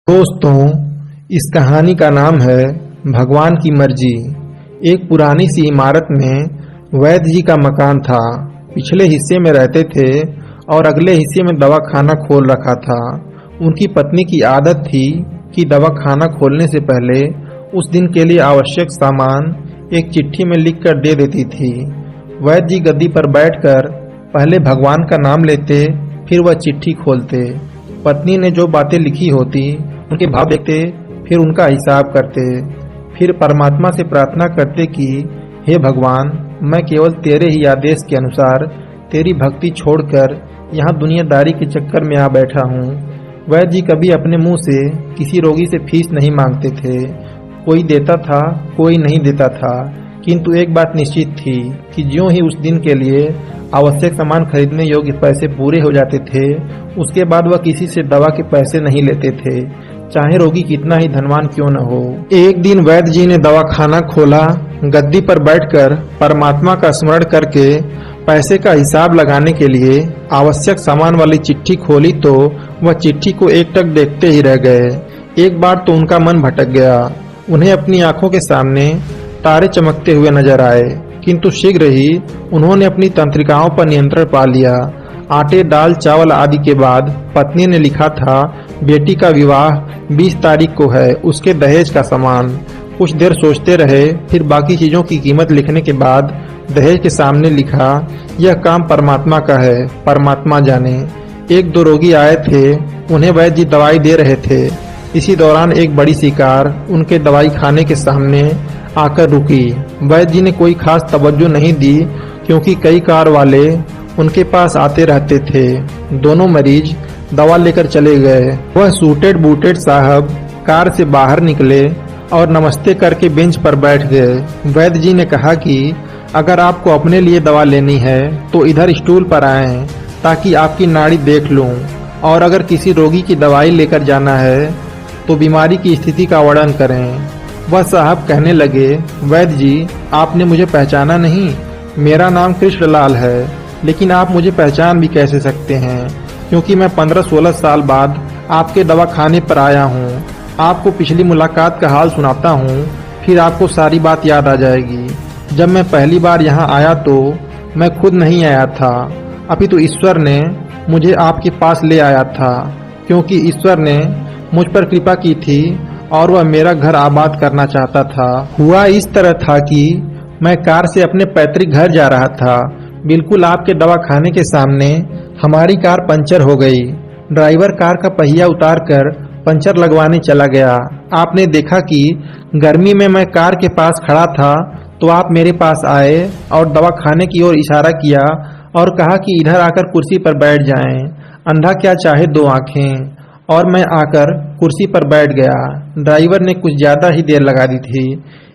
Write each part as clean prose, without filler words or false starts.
दोस्तों, इस कहानी का नाम है भगवान की मर्जी। एक पुरानी सी इमारत में वैद्य जी का मकान था। पिछले हिस्से में रहते थे और अगले हिस्से में दवा खाना खोल रखा था। उनकी पत्नी की आदत थी कि दवा खाना खोलने से पहले उस दिन के लिए आवश्यक सामान एक चिट्ठी में लिख कर दे देती थी। वैद्य जी गद्दी पर बैठकर पहले भगवान का नाम लेते, फिर वह चिट्ठी खोलते। पत्नी ने जो बातें लिखी होती उनके भाव देखते, फिर उनका हिसाब करते, फिर परमात्मा से प्रार्थना करते कि हे भगवान, मैं केवल तेरे ही आदेश के अनुसार तेरी भक्ति छोड़कर यहाँ दुनियादारी के चक्कर में आ बैठा हूँ। वैद्य जी कभी अपने मुंह से किसी रोगी से फीस नहीं मांगते थे। कोई देता था, कोई नहीं देता था, किंतु एक बात निश्चित थी कि ज्यों ही उस दिन के लिए आवश्यक सामान खरीदने योग्य पैसे पूरे हो जाते थे, उसके बाद वह किसी से दवा के पैसे नहीं लेते थे, चाहे रोगी कितना ही धनवान क्यों न हो। एक दिन वैद्य जी ने दवा खाना खोला। गद्दी पर बैठकर परमात्मा का स्मरण करके पैसे का हिसाब लगाने के लिए आवश्यक सामान वाली चिट्ठी खोली तो वह चिट्ठी को एकटक देखते ही रह गए। एक बार तो उनका मन भटक गया। उन्हें अपनी आंखों के सामने तारे चमकते हुए नजर आए, किंतु शीघ्र ही उन्होंने अपनी तंत्रिकाओं पर नियंत्रण पा लिया। आटे, दाल, चावल आदि के बाद पत्नी ने लिखा था, बेटी का विवाह 20 तारीख को है, उसके दहेज का सामान। कुछ देर सोचते रहे, फिर बाकी चीजों की कीमत लिखने के बाद दहेज के सामने लिखा, यह काम परमात्मा का है, परमात्मा जाने। एक दो रोगी आए थे, उन्हें वैद्य जी दवाई दे रहे थे। इसी दौरान एक बड़ी सी कार उनके दवाई खाने के सामने आकर रुकी। वैद्य जी ने कोई खास तवज्जो नहीं दी, क्योंकि कई कार वाले उनके पास आते रहते थे। दोनों मरीज दवा लेकर चले गए। वह सूटेड बूटेड साहब कार से बाहर निकले और नमस्ते करके बेंच पर बैठ गए। वैद्य जी ने कहा कि अगर आपको अपने लिए दवा लेनी है तो इधर स्टूल पर आएं, ताकि आपकी नाड़ी देख लूं, और अगर किसी रोगी की दवाई लेकर जाना है तो बीमारी की स्थिति का वर्णन करें। वह साहब कहने लगे, वैद्य जी, आपने मुझे पहचाना नहीं? मेरा नाम कृष्णलाल है, लेकिन आप मुझे पहचान भी कैसे सकते हैं, क्योंकि मैं 15-16 साल बाद आपके दवा खाने पर आया हूँ। आपको पिछली मुलाकात का हाल सुनाता हूँ, फिर आपको सारी बात याद आ जाएगी। जब मैं पहली बार यहाँ आया तो मैं खुद नहीं आया था, अपितु ईश्वर ने मुझे आपके पास ले आया था, क्योंकि ईश्वर ने मुझ पर कृपा की थी और वह मेरा घर आबाद करना चाहता था। हुआ इस तरह था कि मैं कार से अपने पैतृक घर जा रहा था। बिल्कुल आपके दवा खाने के सामने हमारी कार पंचर हो गई। ड्राइवर कार का पहिया उतारकर पंचर लगवाने चला गया। आपने देखा कि गर्मी में मैं कार के पास खड़ा था तो आप मेरे पास आए और दवा खाने की ओर इशारा किया और कहा कि इधर आकर कुर्सी पर बैठ जाएं। अंधा क्या चाहे दो आंखें। और मैं आकर कुर्सी पर बैठ गया। ड्राइवर ने कुछ ज्यादा ही देर लगा दी थी।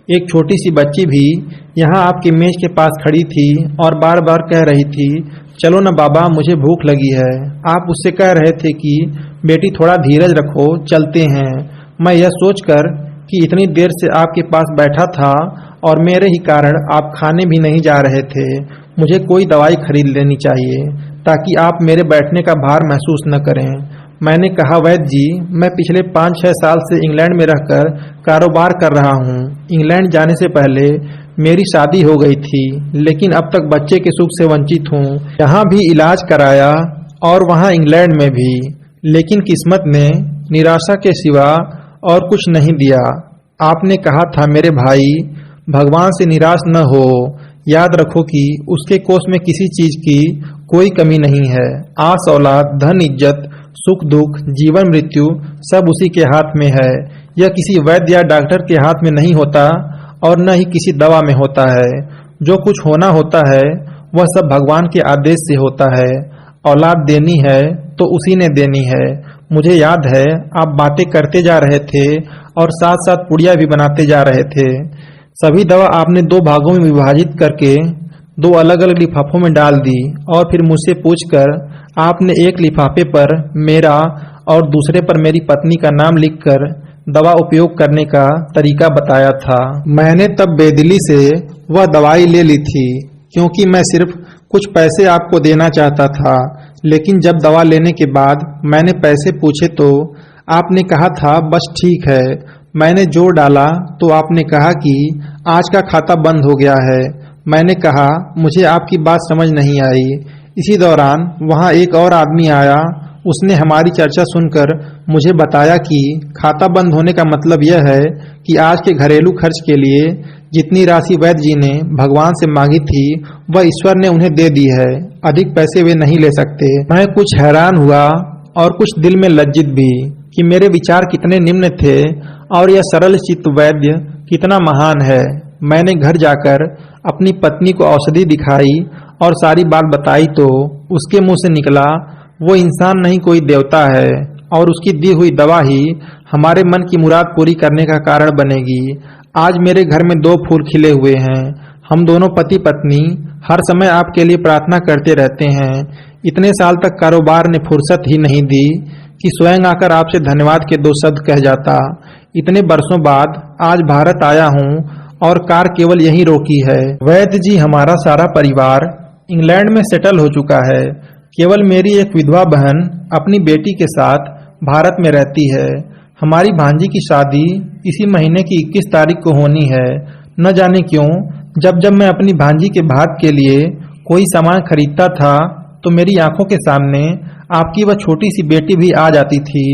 एक छोटी सी बच्ची भी यहाँ आपकी मेज के पास खड़ी थी और बार बार कह रही थी, चलो न बाबा, मुझे भूख लगी है। आप उससे कह रहे थे कि बेटी थोड़ा धीरज रखो, चलते हैं। मैं यह सोचकर कि इतनी देर से आपके पास बैठा था और मेरे ही कारण आप खाने भी नहीं जा रहे थे, मुझे कोई दवाई खरीद लेनी चाहिए ताकि आप मेरे बैठने का भार महसूस न करें। मैंने कहा, वैद्य जी, मैं पिछले 5-6 साल से इंग्लैंड में रहकर कारोबार कर रहा हूँ। इंग्लैंड जाने से पहले मेरी शादी हो गई थी, लेकिन अब तक बच्चे के सुख से वंचित हूँ। यहाँ भी इलाज कराया और वहाँ इंग्लैंड में भी, लेकिन किस्मत ने निराशा के सिवा और कुछ नहीं दिया। आपने कहा था, मेरे भाई, भगवान से निराश न हो। याद रखो कि उसके कोष में किसी चीज की कोई कमी नहीं है। आस औलाद, धन इज्जत, सुख दुख, जीवन मृत्यु सब उसी के हाथ में है। यह किसी वैद्य या डॉक्टर के हाथ में नहीं होता और न ही किसी दवा में होता है। जो कुछ होना होता है वह सब भगवान के आदेश से होता है। औलाद देनी है तो उसी ने देनी है। मुझे याद है आप बातें करते जा रहे थे और साथ साथ पुड़िया भी बनाते जा रहे थे। सभी दवा आपने 2 भागों में विभाजित करके 2 अलग अलग लिफाफों में डाल दी और फिर मुझसे पूछकर आपने एक लिफाफे पर मेरा और दूसरे पर मेरी पत्नी का नाम लिखकर दवा उपयोग करने का तरीका बताया था। मैंने तब बेदिली से वह दवाई ले ली थी, क्योंकि मैं सिर्फ कुछ पैसे आपको देना चाहता था। लेकिन जब दवा लेने के बाद मैंने पैसे पूछे तो आपने कहा था बस ठीक है। मैंने जोर डाला तो आपने कहा कि आज का खाता बंद हो गया है। मैंने कहा मुझे आपकी बात समझ नहीं आई। इसी दौरान वहां एक और आदमी आया। उसने हमारी चर्चा सुनकर मुझे बताया कि खाता बंद होने का मतलब यह है कि आज के घरेलू खर्च के लिए जितनी राशि वैद्य जी ने भगवान से मांगी थी वह ईश्वर ने उन्हें दे दी है। अधिक पैसे वे नहीं ले सकते। मैं कुछ हैरान हुआ और कुछ दिल में लज्जित भी कि मेरे विचार कितने निम्न थे और यह सरल चित्त वैद्य कितना महान है। मैंने घर जाकर अपनी पत्नी को औषधि दिखाई और सारी बात बताई तो उसके मुंह से निकला, वो इंसान नहीं कोई देवता है और उसकी दी हुई दवा ही हमारे मन की मुराद पूरी करने का कारण बनेगी। आज मेरे घर में 2 फूल खिले हुए हैं। हम दोनों पति पत्नी हर समय आपके लिए प्रार्थना करते रहते हैं। इतने साल तक कारोबार ने फुर्सत ही नहीं दी कि स्वयं आकर आपसे धन्यवाद के 2 शब्द कह जाता। इतने वर्षों बाद आज भारत आया हूँ और कार केवल यहीं रोकी है। वैद्य जी हमारा सारा परिवार इंग्लैंड में सेटल हो चुका है। केवल मेरी एक विधवा बहन अपनी बेटी के साथ भारत में रहती है। हमारी भांजी की शादी इसी महीने की 21 तारीख को होनी है। न जाने क्यों जब मैं अपनी भांजी के भाग के लिए कोई सामान खरीदता था तो मेरी आंखों के सामने आपकी वह छोटी सी बेटी भी आ जाती थी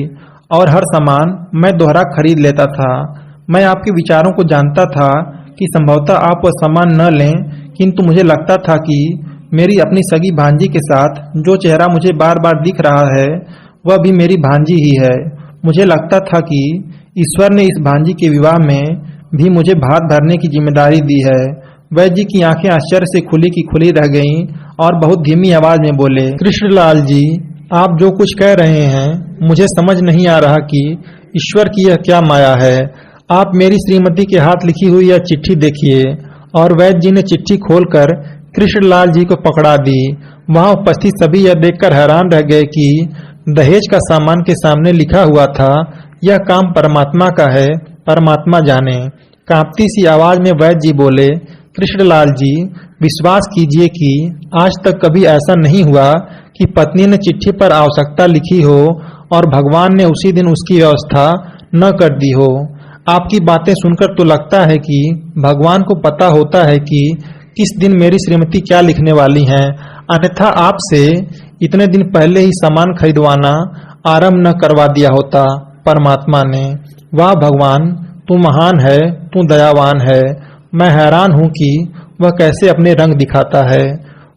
और हर सामान मैं दोहरा खरीद लेता था। मैं आपके विचारों को जानता था कि संभवतः आप वह सामान न लें, किंतु मुझे लगता था कि मेरी अपनी सगी भांजी के साथ जो चेहरा मुझे बार बार दिख रहा है वह भी मेरी भांजी ही है। मुझे लगता था कि ईश्वर ने इस भांजी के विवाह में भी मुझे भात भरने की जिम्मेदारी दी है। वैद्य जी की आंखें आश्चर्य से खुली की खुली रह गईं और बहुत धीमी आवाज में बोले, कृष्णलाल जी, आप जो कुछ कह रहे हैं मुझे समझ नहीं आ रहा कि ईश्वर की यह क्या माया है। आप मेरी श्रीमती के हाथ लिखी हुई यह चिट्ठी देखिए। और वैद्य जी ने चिट्ठी खोलकर कृष्णलाल जी को पकड़ा दी। वहां उपस्थित सभी यह देखकर हैरान रह गए कि दहेज का सामान के सामने लिखा हुआ था, यह काम परमात्मा का है, परमात्मा जाने। कांपती सी आवाज में वैद्य जी बोले, कृष्णलाल जी, विश्वास कीजिए कि आज तक कभी ऐसा नहीं हुआ कि पत्नी ने चिट्ठी पर आवश्यकता लिखी हो और भगवान ने उसी दिन उसकी व्यवस्था न कर दी हो। आपकी बातें सुनकर तो लगता है कि भगवान को पता होता है कि किस दिन मेरी श्रीमती क्या लिखने वाली हैं, अन्यथा आपसे इतने दिन पहले ही सामान खरीदवाना आरंभ न करवा दिया होता। परमात्मा ने, वाह भगवान, तू महान है, तू दयावान है। मैं हैरान हूँ कि वह कैसे अपने रंग दिखाता है।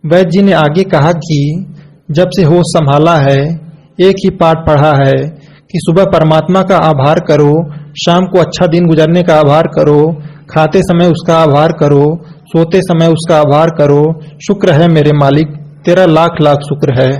वैद्य जी ने आगे कहा कि जब से होश संभाला है एक ही पाठ पढ़ा है कि सुबह परमात्मा का आभार करो, शाम को अच्छा दिन गुजरने का आभार करो, खाते समय उसका आभार करो, सोते समय उसका आभार करो। शुक्र है मेरे मालिक, तेरा लाख लाख शुक्र है।